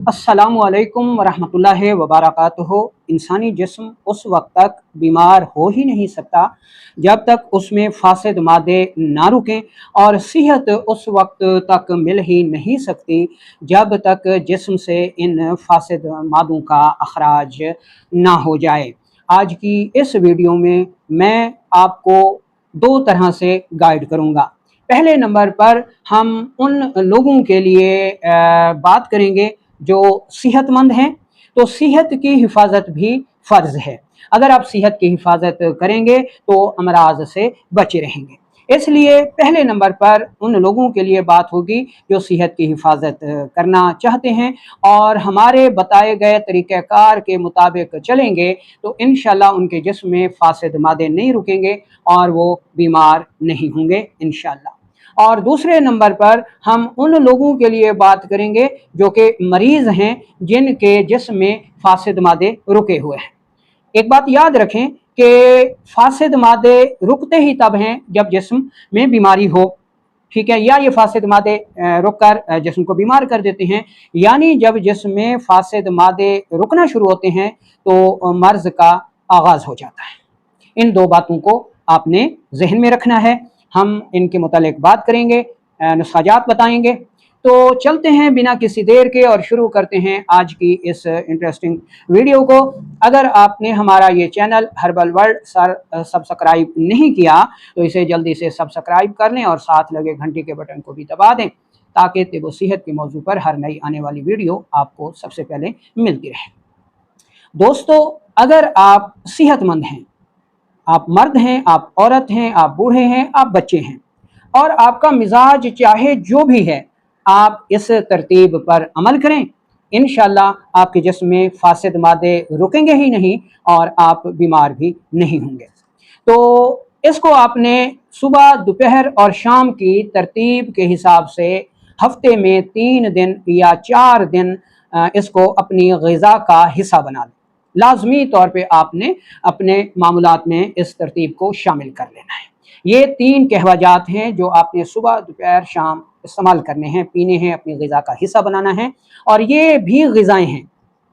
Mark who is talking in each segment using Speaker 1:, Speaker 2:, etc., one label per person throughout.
Speaker 1: अस्सलामुअलैकुम वरहमतुल्लाहि वबरकातुहू। इंसानी जिस्म उस वक्त तक बीमार हो ही नहीं सकता जब तक उसमें फासिद मादे ना रुकें, और सेहत उस वक्त तक मिल ही नहीं सकती जब तक जिस्म से इन फासिद मादों का अखराज ना हो जाए। आज की इस वीडियो में मैं आपको दो तरह से गाइड करूँगा। पहले नंबर पर हम उन लोगों के लिए बात करेंगे जो सेहतमंद हैं। तो सेहत की हिफाजत भी फ़र्ज़ है। अगर आप सेहत की हिफाजत करेंगे तो अमराज से बचे रहेंगे। इसलिए पहले नंबर पर उन लोगों के लिए बात होगी जो सेहत की हिफाजत करना चाहते हैं और हमारे बताए गए तरीक़ाकार के मुताबिक चलेंगे तो इंशाअल्लाह उनके जिस्म में फासिद मादे नहीं रुकेंगे और वो बीमार नहीं होंगे इंशाअल्लाह। और दूसरे नंबर पर हम उन लोगों के लिए बात करेंगे जो कि मरीज़ हैं, जिनके जिस्म में फासिद मादे रुके हुए हैं। एक बात याद रखें कि फासिद मादे रुकते ही तब हैं जब जिस्म में बीमारी हो, ठीक है, या ये फासिद मादे रुक कर जिस्म को बीमार कर देते हैं। यानी जब जिस्म में फासिद मादे रुकना शुरू होते हैं तो मर्ज़ का आगाज़ हो जाता है। इन दो बातों को आपने जहन में रखना है। हम इनके मुतालिक बात करेंगे, नुस्खाजात बताएंगे। तो चलते हैं बिना किसी देर के और शुरू करते हैं आज की इस इंटरेस्टिंग वीडियो को। अगर आपने हमारा ये चैनल हर्बल वर्ल्ड सब्सक्राइब नहीं किया तो इसे जल्दी से सब्सक्राइब कर लें और साथ लगे घंटी के बटन को भी दबा दें ताकि तिब व सेहत के मौजू पर हर नई आने वाली वीडियो आपको सबसे पहले मिलती रहे। दोस्तों, अगर आप सेहतमंद हैं, आप मर्द हैं, आप औरत हैं, आप बूढ़े हैं, आप बच्चे हैं, और आपका मिजाज चाहे जो भी है, आप इस तरतीब पर अमल करें, इंशाअल्लाह आपके जिस्म में फासिद मादे रुकेंगे ही नहीं और आप बीमार भी नहीं होंगे। तो इसको आपने सुबह, दोपहर और शाम की तरतीब के हिसाब से हफ्ते में 3 दिन या 4 दिन इसको अपनी ग़िज़ा का हिस्सा बना लें। लाजमी तौर पे आपने अपने मामूलात में इस तरतीब को शामिल कर लेना है। ये 3 कहवाजात हैं जो आपने सुबह, दोपहर, शाम इस्तेमाल करने हैं, पीने हैं, अपनी ग़िज़ा का हिस्सा बनाना है। और ये भी ग़िज़ाएँ हैं,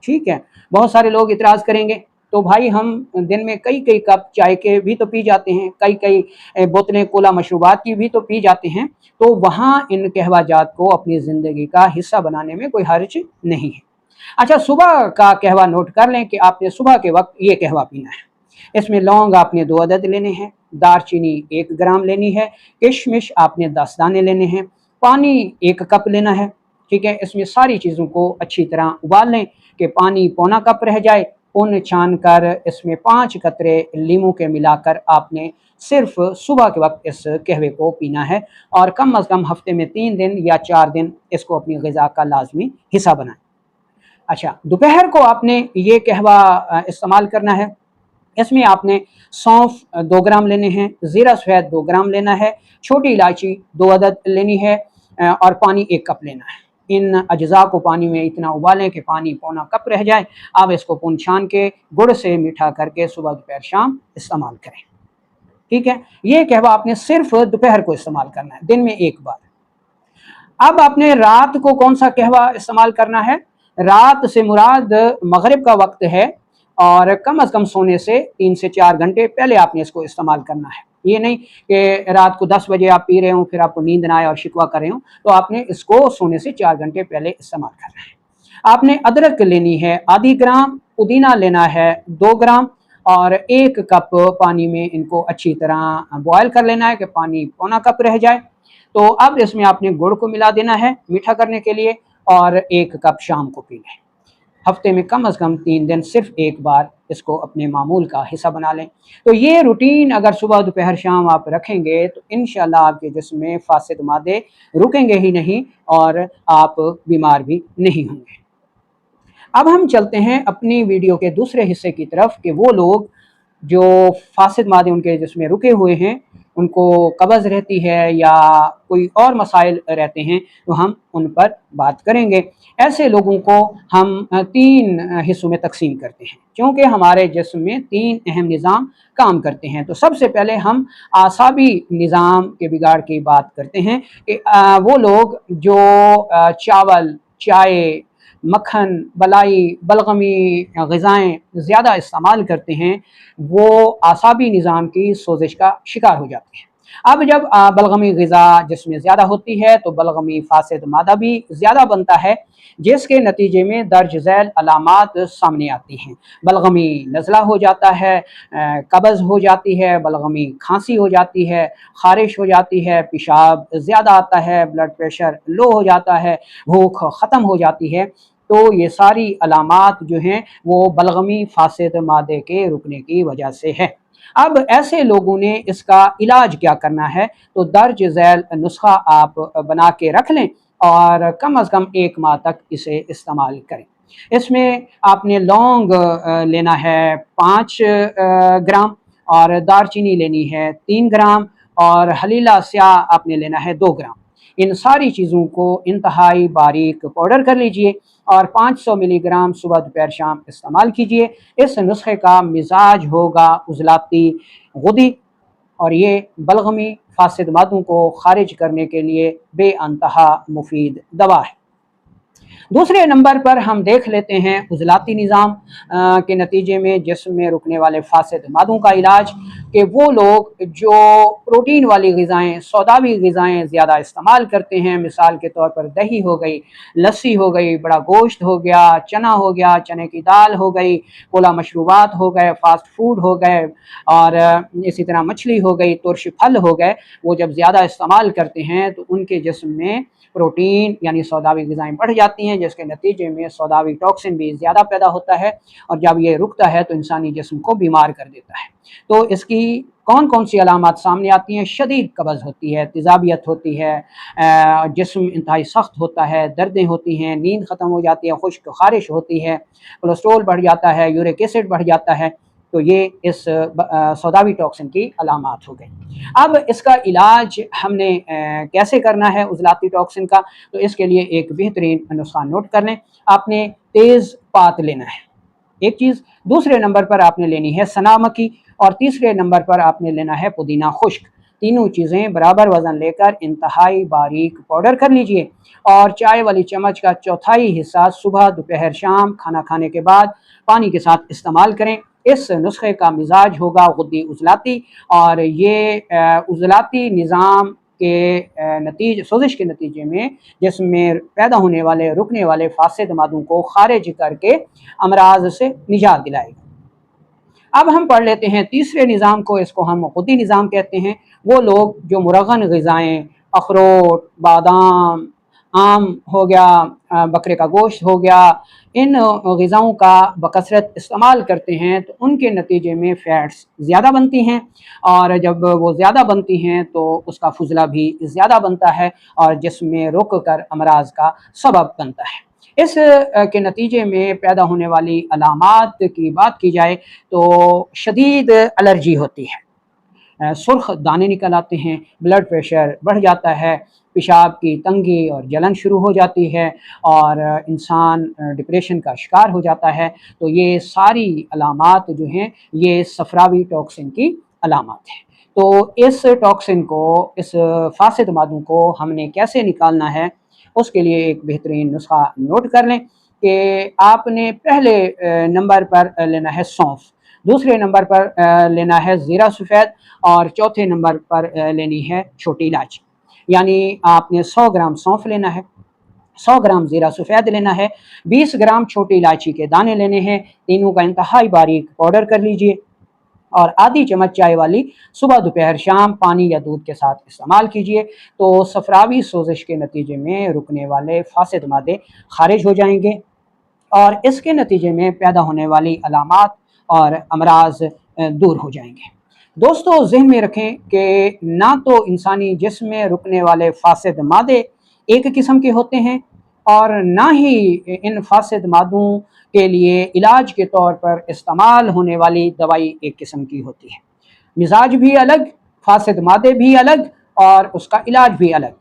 Speaker 1: ठीक है। बहुत सारे लोग इतराज़ करेंगे, तो भाई हम दिन में कई कई कप चाय के भी तो पी जाते हैं, कई कई बोतलें कोला मशरूबात की भी तो पी जाते हैं, तो वहाँ इन कहवाजात को अपनी ज़िंदगी का हिस्सा बनाने में कोई हर्ज नहीं है। अच्छा, सुबह का कहवा नोट कर लें कि आपने सुबह के वक्त ये कहवा पीना है। इसमें लौंग आपने 2 अदद लेने हैं, दारचीनी 1 ग्राम लेनी है, किशमिश आपने 10 दाने लेने हैं, पानी 1 कप लेना है, ठीक है। इसमें सारी चीज़ों को अच्छी तरह उबाल लें कि पानी पौना कप रह जाए। उन छान कर इसमें 5 कतरे लीमू के मिलाकर आपने सिर्फ सुबह के वक्त इस कहवे को पीना है और कम अज़ कम हफ्ते में 3 दिन या 4 दिन इसको अपनी ग़िज़ा का लाजमी हिस्सा बनाएं। अच्छा, दोपहर को आपने ये कहवा इस्तेमाल करना है। इसमें आपने सौंफ 2 ग्राम लेने हैं, ज़ीरा सफ़ेद 2 ग्राम लेना है, छोटी इलायची 2 अदद लेनी है और पानी 1 कप लेना है। इन अज्जा को पानी में इतना उबालें कि पानी पौना कप रह जाए। अब इसको पुन छान के गुड़ से मीठा करके सुबह, दोपहर, शाम इस्तेमाल करें, ठीक है। ये कहवा आपने सिर्फ दोपहर को इस्तेमाल करना है, दिन में 1 बार। अब आपने रात को कौन सा कहवा इस्तेमाल करना है? रात से मुराद मगरिब का वक्त है और कम अज़ कम सोने से 3 से 4 घंटे पहले आपने इसको इस्तेमाल करना है। ये नहीं कि रात को 10 बजे आप पी रहे हो, फिर आपको नींद ना आए और शिकवा कर रहे हो, तो आपने इसको सोने से 4 घंटे पहले इस्तेमाल करना है। आपने अदरक लेनी है आधी ग्राम, पुदीना लेना है 2 ग्राम और 1 कप पानी में इनको अच्छी तरह बॉयल कर लेना है कि पानी पौना कप रह जाए। तो अब इसमें आपने गुड़ को मिला देना है मीठा करने के लिए और 1 कप शाम को पी लें। हफ्ते में कम अज़ कम 3 दिन सिर्फ 1 बार इसको अपने मामूल का हिस्सा बना लें। तो ये रूटीन अगर सुबह, दोपहर, शाम आप रखेंगे तो इंशाअल्लाह आपके जिस्म में फासिद मादे रुकेंगे ही नहीं और आप बीमार भी नहीं होंगे। अब हम चलते हैं अपनी वीडियो के दूसरे हिस्से की तरफ कि वो लोग जो फासिद मादे उनके जिस्म में रुके हुए हैं, उनको कब्ज़ रहती है या कोई और मसाइल रहते हैं, तो हम उन पर बात करेंगे। ऐसे लोगों को हम 3 हिस्सों में तकसीम करते हैं क्योंकि हमारे जिस्म में 3 अहम निज़ाम काम करते हैं। तो सबसे पहले हम आसाबी निज़ाम के बिगाड़ की बात करते हैं कि वो लोग जो चावल, चाय, मक्खन, बलाई, बलगमी ग़िज़ाएँ ज़्यादा इस्तेमाल करते हैं, वो आसाबी निज़ाम की सोजिश का शिकार हो जाते हैं। अब जब बलगमी ग़िज़ा जिसमें ज़्यादा होती है तो बलगमी फ़ासिद मादा भी ज़्यादा बनता है, जिसके नतीजे में दर्ज ज़ैल अलामात सामने आती हैं। बलगमी नज़ला हो जाता है, कब्ज़ हो जाती है, बलगमी खांसी हो जाती है, ख़ारिश हो जाती है, पेशाब ज़्यादा आता है, ब्लड प्रेशर लो हो जाता है, भूख ख़त्म हो जाती है। तो ये सारी अलामात जो हैं वो बलगमी फ़ासिद मादे के रुकने की वजह से है। अब ऐसे लोगों ने इसका इलाज क्या करना है, तो दर्ज झैल नुस्खा आप बना के रख लें और कम अज़ कम 1 माह तक इसे इस्तेमाल करें। इसमें आपने लौंग लेना है 5 ग्राम, और दालचीनी लेनी है 3 ग्राम, और हलीला स्याह आपने लेना है 2 ग्राम। इन सारी चीज़ों को इंतहाई बारीक पाउडर कर लीजिए और 500 मिलीग्राम सुबह दोपहर शाम इस्तेमाल कीजिए। इस नुस्खे का मिजाज होगा उजलाती गुदी, और ये बलगमी फासिद मादों को खारिज करने के लिए बेअंतहा मुफीद दवा है। दूसरे नंबर पर हम देख लेते हैं उजलाती निज़ाम के नतीजे में जिस्म में रुकने वाले फासिद मादों का इलाज, कि वो लोग जो प्रोटीन वाली ग़िज़ाएँ, सौदावी ग़िज़ाएँ ज़्यादा इस्तेमाल करते हैं, मिसाल के तौर पर दही हो गई, लस्सी हो गई, बड़ा गोश्त हो गया, चना हो गया, चने की दाल हो गई, कोला मशरूबात हो गए, फ़ास्ट फूड हो गए, और इसी तरह मछली हो गई, तुर्श फल हो गए, वो जब ज़्यादा इस्तेमाल करते हैं तो उनके जिस्म में प्रोटीन यानी सौदावी ग़िज़ाएँ बढ़ जाती हैं, जिसके नतीजे में सौदावी टॉक्सिन भी ज़्यादा पैदा होता है, और जब ये रुकता है तो इंसानी जिस्म को बीमार कर देता है। तो इसकी कौन कौन सी अलामात सामने आती हैं? शदीद कब्ज़ होती है, तेज़ाबियत होती है, जिस्म इंतहाई सख्त होता है, दर्दें होती हैं, नींद ख़त्म हो जाती है, खुश्क ख़ारिश होती है, कोलेस्ट्रोल बढ़ जाता है, यूरिक एसिड बढ़ जाता है। तो ये इस सौदावी टॉक्सिन की अलामात हो गई। अब इसका इलाज हमने कैसे करना है उजलाती टॉक्सिन का, तो इसके लिए एक बेहतरीन नुस्खा नोट कर लें। आपने तेज़ पात लेना है एक चीज़, दूसरे नंबर पर आपने लेनी है सना मक्खी, और तीसरे नंबर पर आपने लेना है पुदीना खुश्क। तीनों चीज़ें बराबर वज़न लेकर इंतहाई बारीक पाउडर कर लीजिए, और चाय वाली चम्मच का चौथाई हिस्सा सुबह दोपहर शाम खाना खाने के बाद पानी के साथ इस्तेमाल करें। इस नुस्खे का मिजाज होगा गुद्दी उजलाती, और ये उजलाती निज़ाम के नतीजे सोजिश के नतीजे में जिसमें पैदा होने वाले रुकने वाले फासिद मादों को खारिज करके अमराज से निजात दिलाएगा। अब हम पढ़ लेते हैं तीसरे निज़ाम को, इसको हम गुद्दी निज़ाम कहते हैं। वो लोग जो मुरगन ग़िज़ाएँ, अखरोट, बादाम, आम हो गया, बकरे का गोश्त हो गया, इन ग़िज़ाओं का बकसरत इस्तेमाल करते हैं तो उनके नतीजे में फ़ैट्स ज़्यादा बनती हैं, और जब वो ज़्यादा बनती हैं तो उसका फुजला भी ज़्यादा बनता है, और जिसमें रुक कर अमराज का सबब बनता है। इस के नतीजे में पैदा होने वाली अलामात की बात की जाए तो शदीद एलर्जी होती है, सुर्ख दाने निकल आते हैं, ब्लड प्रेशर बढ़ जाता है, पेशाब की तंगी और जलन शुरू हो जाती है, और इंसान डिप्रेशन का शिकार हो जाता है। तो ये सारी अलामात जो हैं ये सफरावी टॉक्सिन की अलामात हैं। तो इस टॉक्सिन को, इस फासिद मादों को हमने कैसे निकालना है, उसके लिए एक बेहतरीन नुस्खा नोट कर लें कि आपने पहले नंबर पर लेना है सौंफ, दूसरे नंबर पर लेना है ज़ीरा सफ़ेद, और चौथे नंबर पर लेनी है छोटी इलायची। यानी आपने 100 ग्राम सौंफ लेना है, 100 ग्राम ज़ीरा सफ़ेद लेना है, 20 ग्राम छोटी इलायची के दाने लेने हैं, तीनों का इंतहाई बारीक पाउडर कर लीजिए, और आधी चम्मच चाय वाली सुबह दोपहर शाम पानी या दूध के साथ इस्तेमाल कीजिए। तो सफरावी सोजिश के नतीजे में रुकने वाले फासिद मादे खारिज हो जाएंगे, और इसके नतीजे में पैदा होने वाली अलामात और अमराज दूर हो जाएंगे। दोस्तों, ज़हन में रखें कि ना तो इंसानी जिस्म में रुकने वाले फासिद मादे एक किस्म के होते हैं, और ना ही इन फासिद मादों के लिए इलाज के तौर पर इस्तेमाल होने वाली दवाई एक किस्म की होती है। मिजाज भी अलग, फासिद मादे भी अलग, और उसका इलाज भी अलग।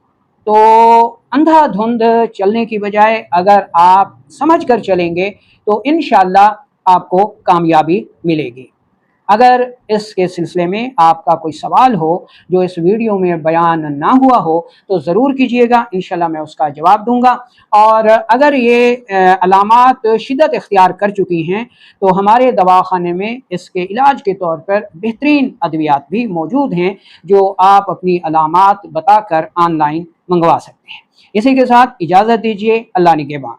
Speaker 1: तो अंधाधुंध चलने की बजाय अगर आप समझ कर चलेंगे तो इंशाअल्लाह आपको कामयाबी मिलेगी। अगर इसके सिलसिले में आपका कोई सवाल हो जो इस वीडियो में बयान ना हुआ हो तो ज़रूर कीजिएगा, इंशाल्लाह मैं उसका जवाब दूंगा। और अगर ये अलामात शिद्दत इख्तियार कर चुकी हैं तो हमारे दवाखाने में इसके इलाज के तौर पर बेहतरीन अद्वियात भी मौजूद हैं जो आप अपनी अलामात बताकर ऑनलाइन मंगवा सकते हैं। इसी के साथ इजाज़त दीजिए, अल्लाह निगहबान।